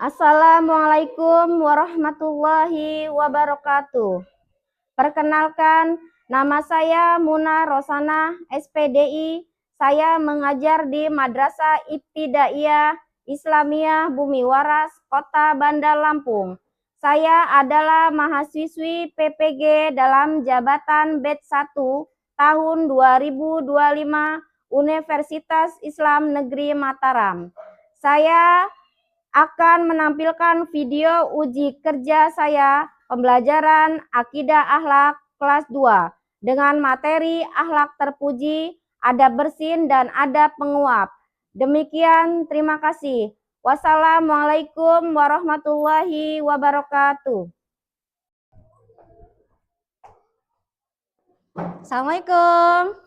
Assalamualaikum warahmatullahi wabarakatuh. Perkenalkan, nama saya Muna Rosana, SPDI. Saya mengajar di Madrasah Ibtidaiyah Islamiyah Bumi Waras, Kota Bandar Lampung. Saya adalah mahasiswi PPG dalam jabatan Batch 1 tahun 2025 Universitas Islam Negeri Mataram. Saya akan menampilkan video uji kerja saya pembelajaran Akidah Akhlak kelas 2 dengan materi akhlak terpuji, adab bersin, dan adab penguap. Demikian, terima kasih. Wassalamualaikum warahmatullahi wabarakatuh. Assalamualaikum.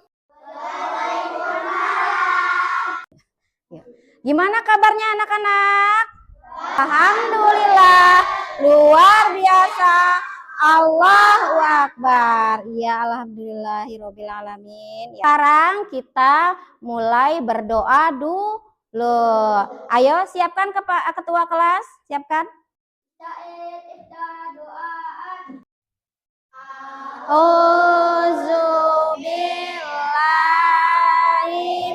Gimana kabarnya anak-anak? Alhamdulillah, luar biasa. Allahu Akbar. Ya, alhamdulillahirabbil alamin. Sekarang kita mulai berdoa dulu. Ayo siapkan ketua kelas, siapkan. Auzubillahi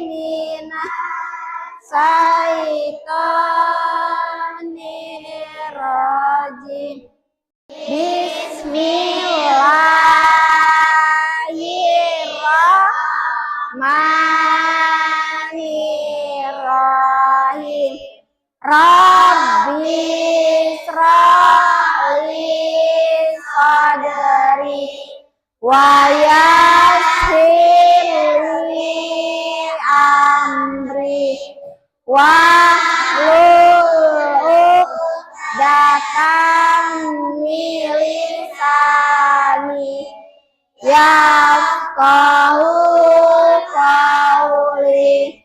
minas syaitonirrajim. Bismillahirrahmanirrahim. Rabbi shrahli sadri wa yassirli amri wahlul uqdatam min lisani yafqahu qawli.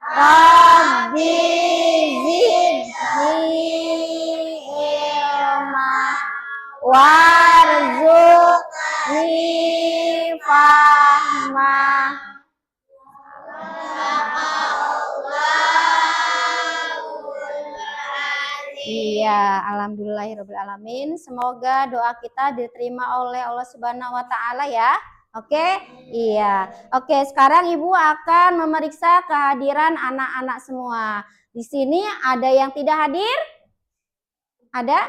Rabbi zidni ilma warzuqni fahma. Iya, alhamdulillahirabbil alamin. Semoga doa kita diterima oleh Allah Subhanahu wa taala ya. Oke? Iya. Oke, sekarang Ibu akan memeriksa kehadiran anak-anak semua. Di sini ada yang tidak hadir? Ada?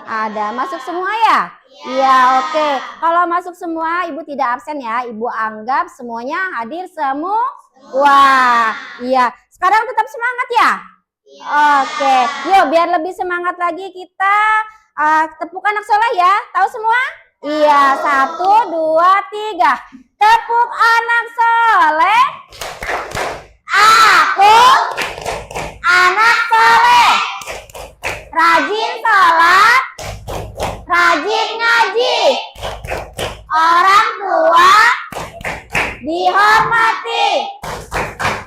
Ada. Masuk semua ya? Iya, oke. Kalau masuk semua, Ibu tidak absen ya. Ibu anggap semuanya hadir semua. Wah, iya. Sekarang tetap semangat ya? Oke, yuk biar lebih semangat lagi kita tepuk anak soleh ya. Tahu semua? Iya, 1, 2, 3. Tepuk anak soleh. Aku anak soleh, rajin sholat, rajin ngaji, orang tua dihormati,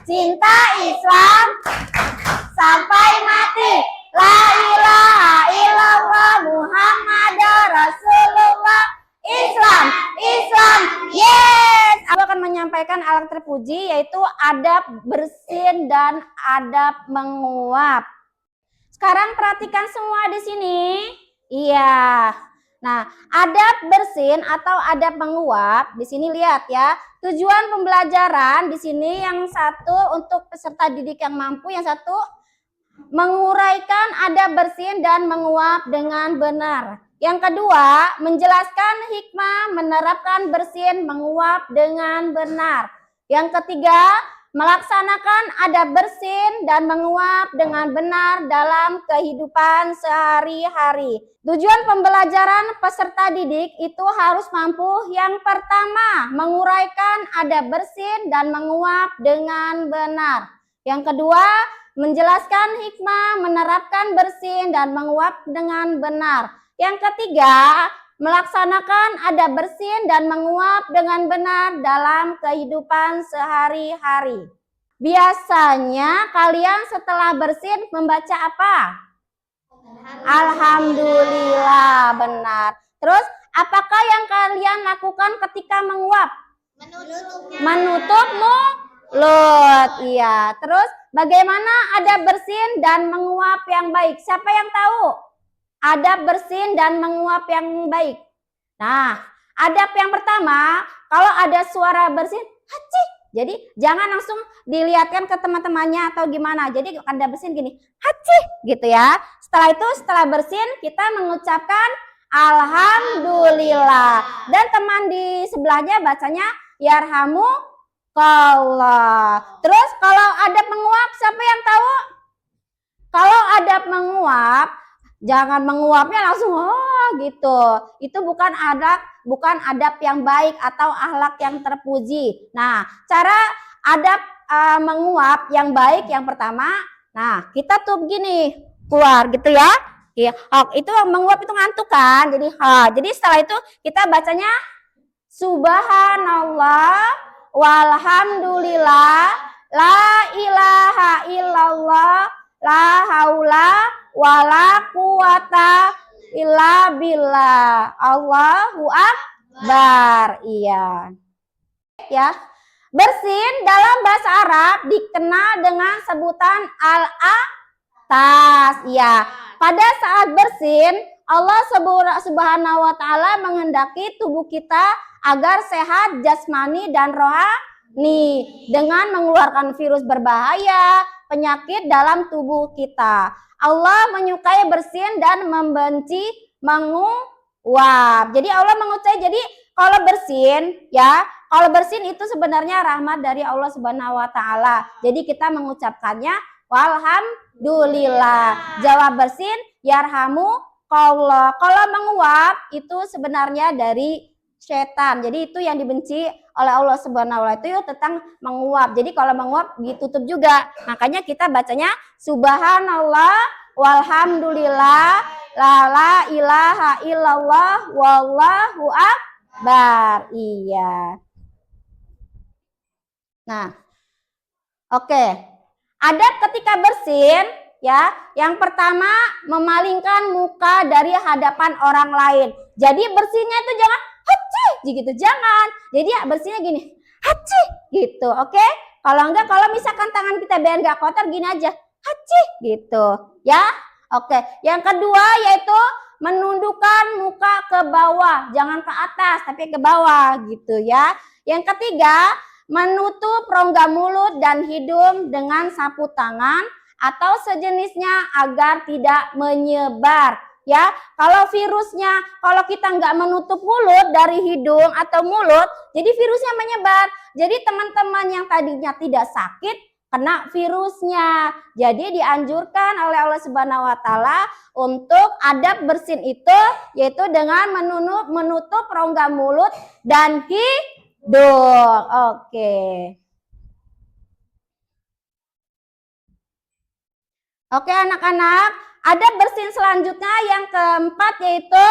cinta Islam sampai mati. La ilaha illallah Muhammadur Rasulullah. Islam, Islam, yes. Aku akan menyampaikan alat terpuji yaitu adab bersin dan adab menguap. Sekarang perhatikan semua di sini. Iya. Nah, adab bersin atau adab menguap di sini lihat ya. Tujuan pembelajaran di sini yang satu untuk peserta didik yang mampu, yang satu menguraikan adab bersin dan menguap dengan benar. Yang kedua, menjelaskan hikmah menerapkan bersin menguap dengan benar. Yang ketiga, melaksanakan adab bersin dan menguap dengan benar dalam kehidupan sehari-hari. Tujuan pembelajaran peserta didik itu harus mampu yang pertama, menguraikan adab bersin dan menguap dengan benar. Yang kedua, menjelaskan hikmah menerapkan bersin dan menguap dengan benar. Yang ketiga, melaksanakan adab bersin dan menguap dengan benar dalam kehidupan sehari-hari. Biasanya kalian setelah bersin membaca apa? Alhamdulillah, benar. Terus, apakah yang kalian lakukan ketika menguap? Menutup mulut. Iya. Terus, bagaimana adab bersin dan menguap yang baik? Siapa yang tahu? Adab bersin dan menguap yang baik. Nah, adab yang pertama, kalau ada suara bersin, haci. Jadi jangan langsung dilihatkan ke teman-temannya atau gimana. Jadi adab bersin gini, haci gitu ya. Setelah itu, setelah bersin, kita mengucapkan alhamdulillah. Dan teman di sebelahnya bacanya yarhamukallah. Terus kalau adab menguap, siapa yang tahu? Kalau adab menguap, jangan menguapnya langsung gitu. Itu bukan adab yang baik atau akhlak yang terpuji. Nah, cara adab menguap yang baik yang pertama, nah kita tuh begini, keluar gitu ya. Itu menguap itu ngantuk kan. Jadi setelah itu kita bacanya subhanallah walhamdulillah la ilaha illallah la haula wala quwata illa billah Allahu akbar. Iya ya. Bersin dalam bahasa Arab dikenal dengan sebutan al-atas. Ya, pada saat bersin Allah Subhanahu wa taala menghendaki tubuh kita agar sehat jasmani dan rohani dengan mengeluarkan virus berbahaya, penyakit dalam tubuh kita. Allah menyukai bersin dan membenci menguap. Jadi Allah mengucai, jadi kalau bersin ya, kalau bersin itu sebenarnya rahmat dari Allah Subhanahu wa taala. Jadi kita mengucapkannya walhamdulillah. Jawab bersin yarhamukallah. Kalau menguap itu sebenarnya dari setan. Jadi itu yang dibenci oleh Allah Subhanahu wa taala, itu tentang menguap. Jadi kalau menguap ditutup juga. Makanya kita bacanya subhanallah walhamdulillah la ilaha illallah wallahu akbar. Iya. Nah, oke. Adab ketika bersin ya, yang pertama memalingkan muka dari hadapan orang lain. Jadi bersinnya itu jangan haci gitu, jangan. Jadi ya bersihnya gini, haci gitu, oke? Kalau enggak, kalau misalkan tangan kita biar enggak kotor, gini aja, haci gitu, ya. Oke, yang kedua yaitu menundukkan muka ke bawah, jangan ke atas tapi ke bawah gitu ya. Yang ketiga, menutup rongga mulut dan hidung dengan sapu tangan atau sejenisnya agar tidak menyebar. Ya, kalau virusnya, kalau kita nggak menutup mulut dari hidung atau mulut, jadi virusnya menyebar. Jadi teman-teman yang tadinya tidak sakit, kena virusnya. Jadi dianjurkan oleh Allah Subhanahu wa taala untuk adab bersin itu, yaitu dengan menutup rongga mulut dan hidung. Oke. Oke anak-anak. Adab bersin selanjutnya yang keempat yaitu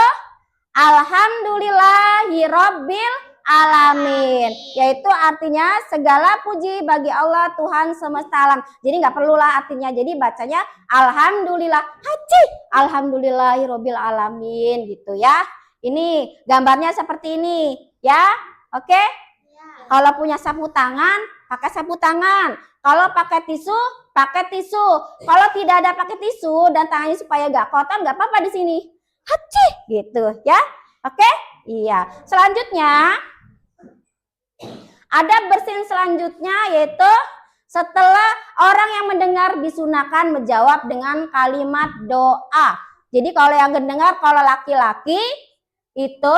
alhamdulillahirabbil alamin, yaitu artinya segala puji bagi Allah Tuhan semesta alam. Jadi nggak perlulah artinya, jadi bacanya alhamdulillah haji alhamdulillahirabbil alamin gitu ya. Ini gambarnya seperti ini ya. Oke ya. Kalau punya sapu tangan pakai sapu tangan, kalau pakai tisu pakai tisu. Kalau tidak ada pakai tisu dan tangannya supaya gak kotor, gak apa-apa di sini. Haci gitu ya. Oke? Iya. Selanjutnya adab bersin selanjutnya yaitu setelah orang yang mendengar disunahkan menjawab dengan kalimat doa. Jadi kalau yang mendengar, kalau laki-laki itu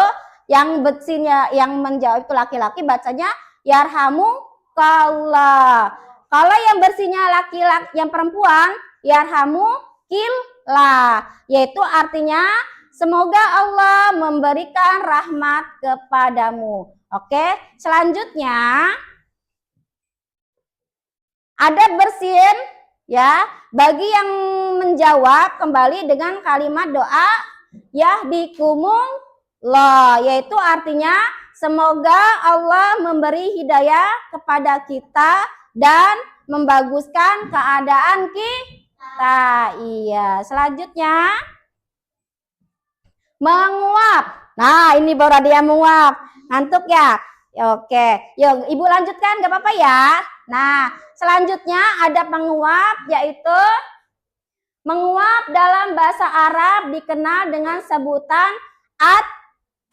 yang bersinnya, yang menjawab itu laki-laki, bacanya yarhamukallah. Kalau yang bersihnya laki-laki, yang perempuan, yarhamukillah, yaitu artinya semoga Allah memberikan rahmat kepadamu. Oke, selanjutnya adab bersin ya, bagi yang menjawab kembali dengan kalimat doa yahdikumullah, yaitu artinya semoga Allah memberi hidayah kepada kita dan membaguskan keadaan kita. Iya. Selanjutnya menguap. Nah, ini baru ada yang menguap. Ngantuk ya? Oke. Yuk, Ibu lanjutkan, gak apa-apa ya. Nah, selanjutnya ada penguap, yaitu menguap dalam bahasa Arab dikenal dengan sebutan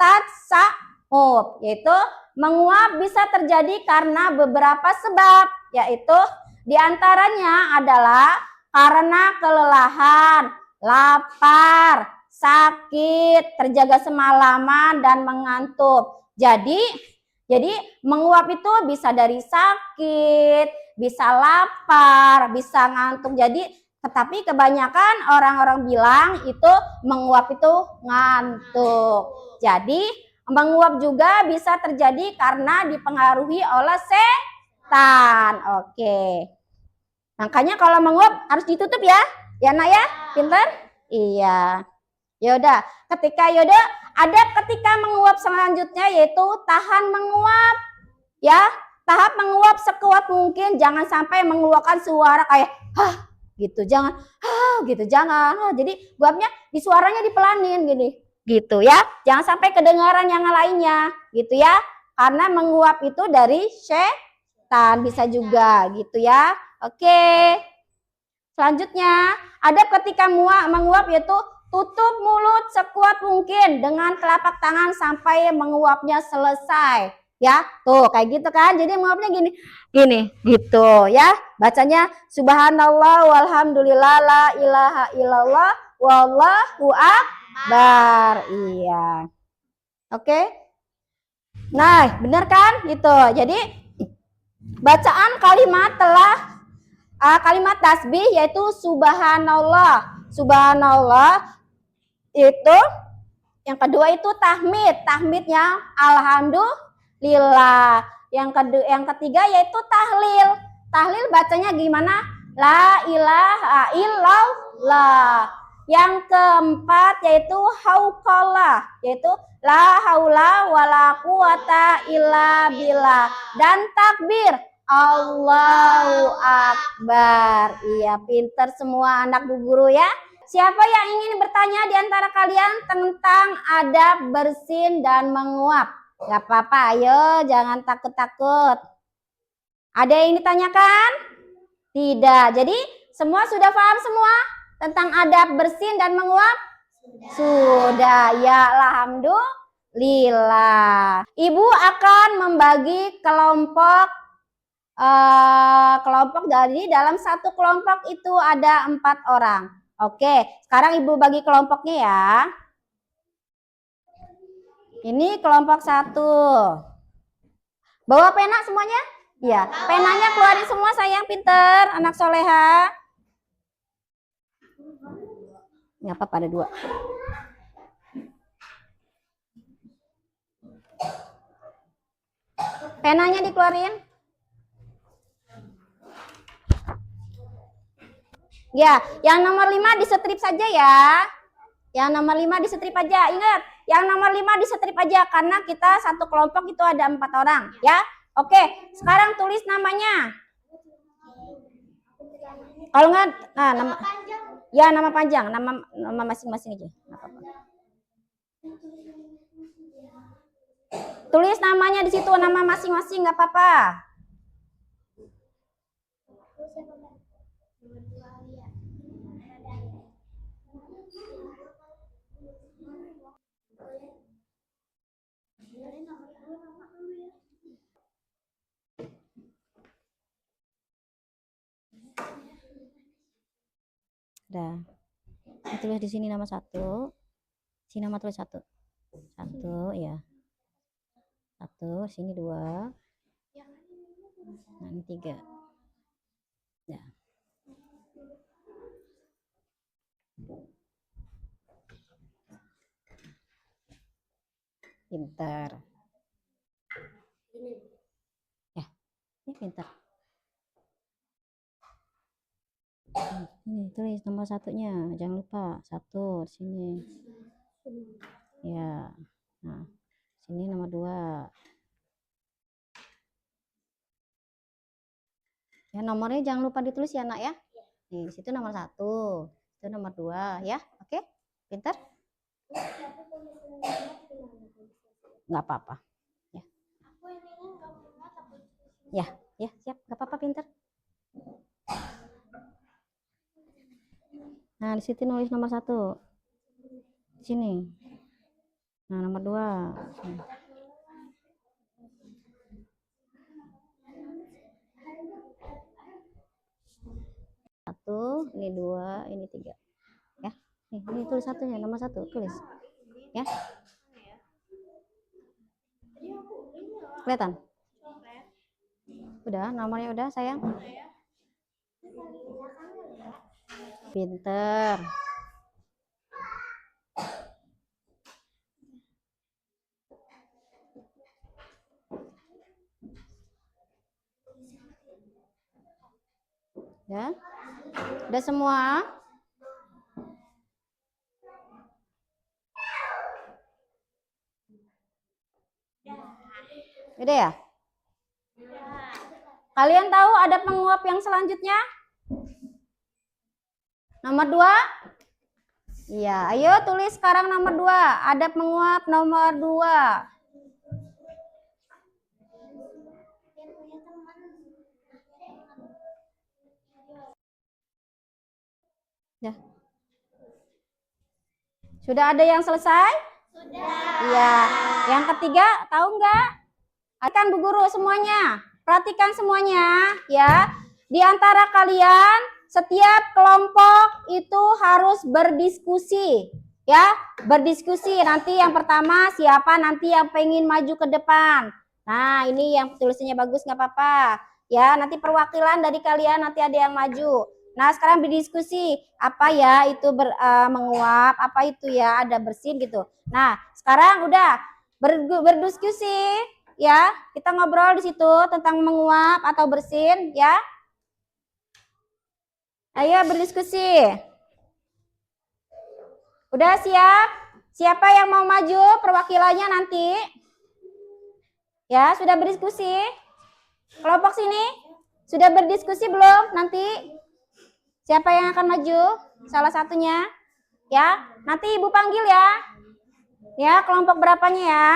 at-tasaub, yaitu menguap bisa terjadi karena beberapa sebab, yaitu diantaranya adalah karena kelelahan, lapar, sakit, terjaga semalaman, dan mengantuk. Jadi menguap itu bisa dari sakit, bisa lapar, bisa ngantuk. Jadi tetapi kebanyakan orang-orang bilang itu menguap itu ngantuk. Jadi menguap juga bisa terjadi karena dipengaruhi oleh setan. Oke. Makanya kalau menguap harus ditutup ya. Ya nak ya? Pintar? Iya. Yaudah, ada ketika menguap selanjutnya yaitu tahan menguap. Ya, tahap menguap sekuat mungkin, jangan sampai mengeluarkan suara kayak hah gitu, jangan gitu, jangan. Jadi guapnya di suaranya dipelanin gini. Gitu ya. Jangan sampai kedengaran yang lainnya, gitu ya. Karena menguap itu dari setan bisa juga gitu ya. Oke. Selanjutnya, ada ketika menguap yaitu tutup mulut sekuat mungkin dengan telapak tangan sampai menguapnya selesai. Ya, tuh kayak gitu kan. Jadi menguapnya gini gitu ya. Bacanya subhanallah walhamdulillah la ilaha illallah wallahu akbar. Iya. Oke. Nah, benar kan? Gitu. Jadi bacaan kalimat tasbih yaitu subhanallah. Subhanallah itu yang kedua itu tahmidnya alhamdulillah. Yang ketiga yaitu tahlil bacanya gimana? La ilaha illallah. Yang keempat yaitu hauqallah, yaitu la haula wala quwata illa billah. Dan takbir Allahu akbar. Iya, pinter semua anak Bu Guru ya. Siapa yang ingin bertanya di antara kalian tentang adab bersin dan menguap? Gak apa-apa, ayo jangan takut-takut. Ada yang ditanyakan? Tidak. Jadi semua sudah paham semua tentang adab bersin dan menguap? Sudah. Ya, alhamdulillah. Ibu akan membagi kelompok jadi dalam satu kelompok itu ada 4 orang. Oke, sekarang ibu bagi kelompoknya ya. Ini kelompok 1. Bawa pena semuanya? Iya, penanya keluarin semua sayang, pinter, anak soleha. Ini apa pada 2? Penanya dikeluarin. Ya, yang nomor 5 disetrip saja ya. Yang nomor 5 disetrip aja. Ingat, yang nomor 5 disetrip aja karena kita satu kelompok itu ada 4 orang ya. Oke, sekarang tulis namanya. Kalau enggak, nah nama ya nama panjang, nama masing-masing aja. Apa-apa. Tulis namanya di situ, nama masing-masing nggak apa-apa. Udah. Tulis di sini nama 1. Sini nama tulis 1. 1 ya. 1, sini 2. Nah, ini 3. Ya. Pintar. Ya, ini pintar. Ini tulis nomor 1-nya, jangan lupa 1 sini. Ya. Nah, sini nomor 2. Ya, nomornya jangan lupa ditulis ya, Nak ya. Nih, situ nomor 1, itu nomor 2 ya. Oke? Pintar? Nggak apa-apa. Ya. Ya. Ya, siap. Gak apa-apa, pinter. Nah, di situ nulis nomor 1. Di sini. Nah, nomor 2. Satu, ini 2, ini 3. Ya. Ini tulis satunya, nomor 1, tulis. Ya. Kelihatan? Udah, nomornya udah, sayang. Pinter. Ya. Udah semua? Udah ya? Kalian tahu ada penguap yang selanjutnya? Nomor 2? Iya, ayo tulis sekarang nomor 2. Ada penguap nomor 2. Ya. Sudah ada yang selesai? Sudah. Iya. Yang ketiga, tahu nggak? Akan Bu Guru semuanya. Perhatikan semuanya, ya. Di antara kalian, setiap kelompok itu harus berdiskusi. Ya, berdiskusi. Nanti yang pertama siapa nanti yang pengen maju ke depan. Nah, ini yang tulisannya bagus nggak apa-apa. Ya, nanti perwakilan dari kalian nanti ada yang maju. Nah, sekarang berdiskusi. Apa ya itu menguap, apa itu ya ada bersin gitu. Nah, sekarang udah berdiskusi. Ya, kita ngobrol di situ tentang menguap atau bersin, ya. Ayo berdiskusi. Udah siap? Siapa yang mau maju perwakilannya nanti? Ya, sudah berdiskusi? Kelompok sini sudah berdiskusi belum nanti? Siapa yang akan maju? Salah satunya? Ya, nanti Ibu panggil ya. Ya, kelompok berapanya ya?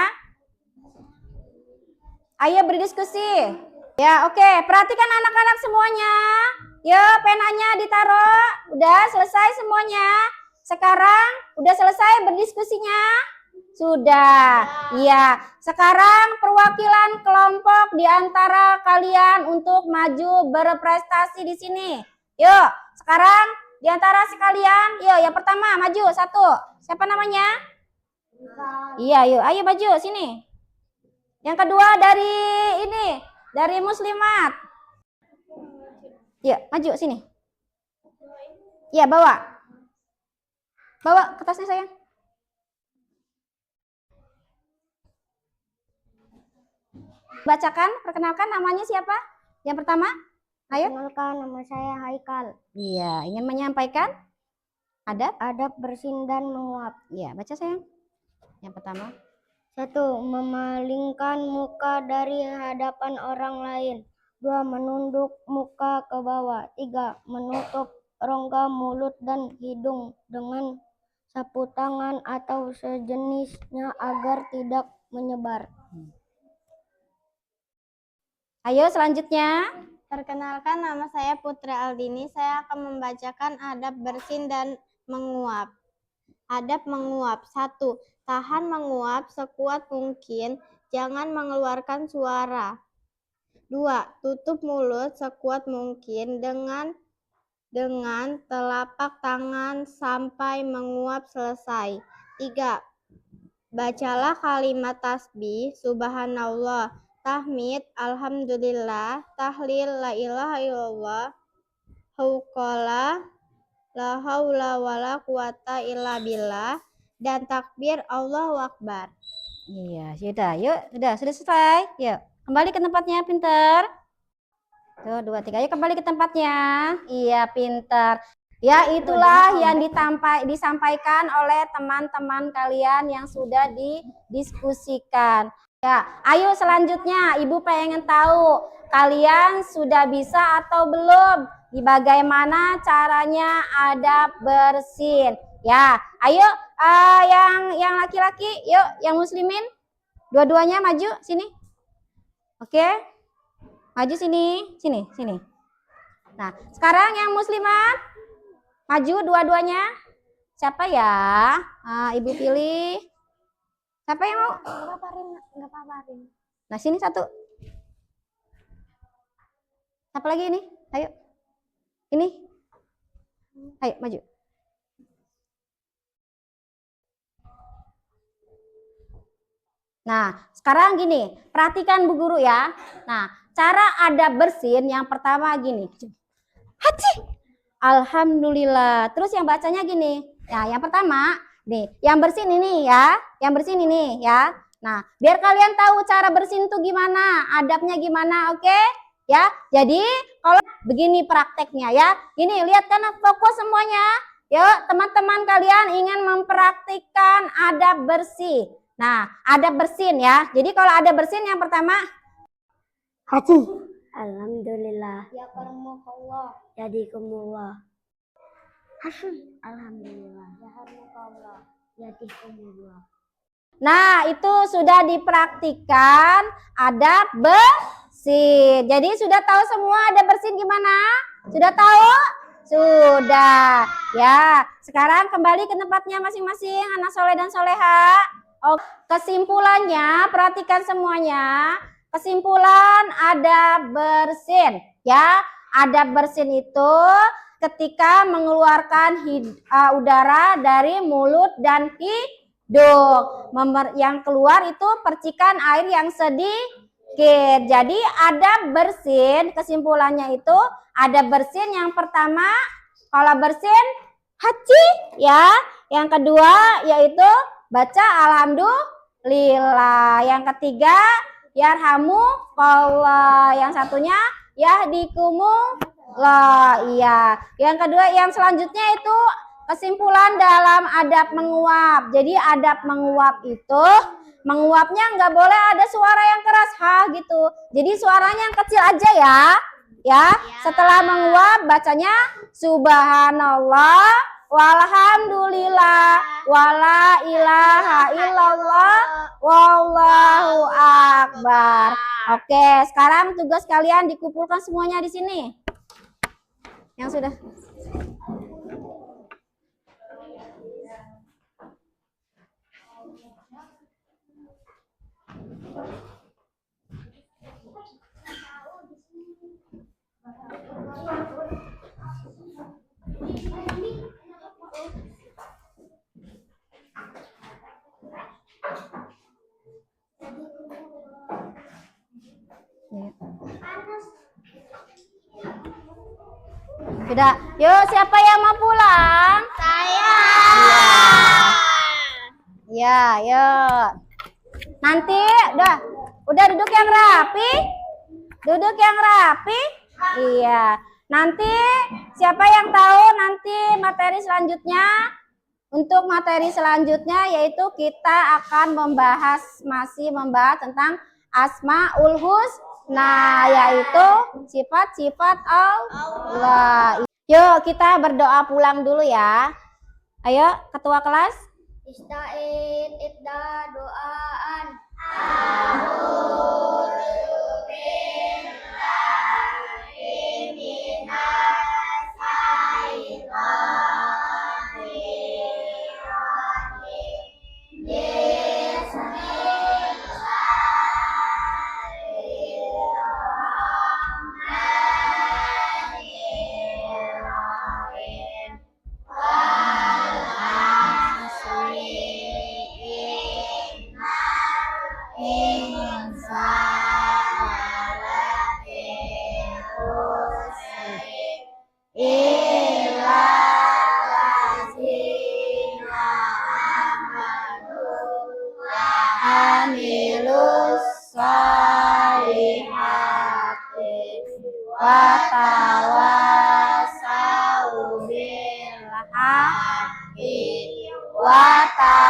Ayo berdiskusi. Ya, oke. Perhatikan anak-anak semuanya. Yuk, penanya ditaruh. Udah selesai semuanya. Sekarang udah selesai berdiskusinya? Sudah. Iya. Sekarang perwakilan kelompok di antara kalian untuk maju berprestasi di sini. Yuk, sekarang di antara sekalian, yuk yang pertama maju satu. Siapa namanya? Iya, yuk. Ayo maju sini. Yang kedua dari ini, dari Muslimat. Ya, maju sini. Ya, bawa. Bawa kertasnya sayang. Bacakan, perkenalkan namanya siapa? Yang pertama? Ayo. Perkenalkan, nama saya Haikal. Iya, ingin menyampaikan adab bersin dan menguap. Iya, baca sayang. Yang pertama. 1. Memalingkan muka dari hadapan orang lain. 2. Menunduk muka ke bawah. 3. Menutup rongga mulut dan hidung dengan sapu tangan atau sejenisnya agar tidak menyebar. Ayo selanjutnya. Perkenalkan, nama saya Putri Aldini. Saya akan membacakan adab bersin dan menguap. Adab menguap. 1. Tahan menguap sekuat mungkin, jangan mengeluarkan suara. 2. Tutup mulut sekuat mungkin dengan telapak tangan sampai menguap selesai. 3. Bacalah kalimat tasbih, subhanallah, tahmid, alhamdulillah, tahlil, la ilaha illallah, hauqala, la haula wala quwata illa billah, dan takbir Allahu Akbar. Iya, sudah. Yuk, sudah selesai. Yuk, kembali ke tempatnya, pinter. Tuh, 2, 3. Ayo kembali ke tempatnya. Iya, pinter. Ya, itulah yang disampaikan oleh teman-teman kalian yang sudah didiskusikan. Ya, ayo selanjutnya Ibu pengen tahu kalian sudah bisa atau belum? Bagaimana caranya adab bersin? Ya, ayo yang laki-laki, yuk yang muslimin, dua-duanya maju sini. Oke. Maju sini, sini, sini. Nah, sekarang yang muslimat maju dua-duanya. Siapa ya? Ibu pilih. Siapa yang mau? Nggak paparin. Nah, sini satu. Siapa lagi ini? Ayo. Ini. Ayo, maju. Nah, sekarang gini, perhatikan Bu Guru ya. Nah, cara adab bersin yang pertama gini. Haji. Alhamdulillah. Terus yang bacanya gini. Nah, yang pertama, nih, yang bersin ini ya, yang bersin ini ya. Nah, biar kalian tahu cara bersin itu gimana, adabnya gimana, oke? Ya. Jadi, kalau begini prakteknya ya. Ini lihat kan fokus semuanya. Yuk, teman-teman kalian ingin mempraktikkan adab bersih. Nah, adab bersin ya. Jadi kalau ada bersin yang pertama Haji. Alhamdulillah. Ya karmakallah. Yadikumullah. Hasan. Alhamdulillah. Ya karmakallah. Yadikumullah. Nah, itu sudah dipraktikkan adab bersin. Jadi sudah tahu semua adab bersin gimana? Sudah tahu? Sudah. Ya, sekarang kembali ke tempatnya masing-masing anak soleh dan soleha. Oh, kesimpulannya, perhatikan semuanya. Kesimpulan adab bersin, ya. Adab bersin itu ketika mengeluarkan udara dari mulut dan hidung. Yang keluar itu percikan air yang sedikit. Jadi adab bersin, kesimpulannya itu adab bersin yang pertama, kalau bersin haji, ya. Yang kedua yaitu baca alhamdulillah. Yang ketiga yarhamukallah. Yang satunya yahdikumullah. Iya. Yang kedua, yang selanjutnya itu kesimpulan dalam adab menguap. Jadi adab menguap itu menguapnya nggak boleh ada suara yang keras gitu. Jadi suaranya yang kecil aja ya. Ya. Setelah menguap bacanya subhanallah walhamdulillah wala ilaha illallah wallahu akbar. Oke, sekarang tugas kalian dikumpulkan semuanya di sini. Yang sudah. Sudah. Yuk, siapa yang mau pulang? Saya. Ya, yuk. Nanti udah duduk yang rapi. Duduk yang rapi. Iya. Nanti siapa yang tahu nanti materi selanjutnya? Untuk materi selanjutnya yaitu kita akan masih membahas tentang Asmaul Husna, yaitu sifat-sifat Allah. Yuk kita berdoa pulang dulu ya. Ayo ketua kelas. Ista'id idda doaan. Amilus solihati watawasau bil haqqi watawasau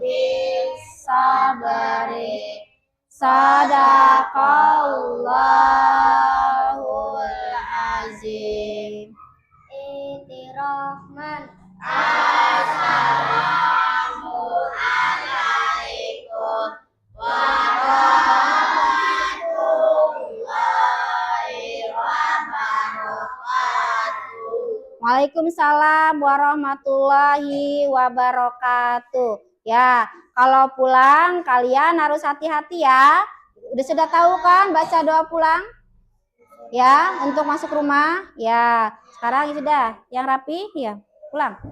bis sabri. Sadaqallahul azim. Itirahman. Assalamualaikum warahmatullahi Waalaikumsalam warahmatullahi wabarakatuh. Ya, kalau pulang kalian harus hati-hati ya. Sudah tahu kan baca doa pulang? Ya, untuk masuk rumah. Ya, sekarang sudah yang rapi ya, pulang.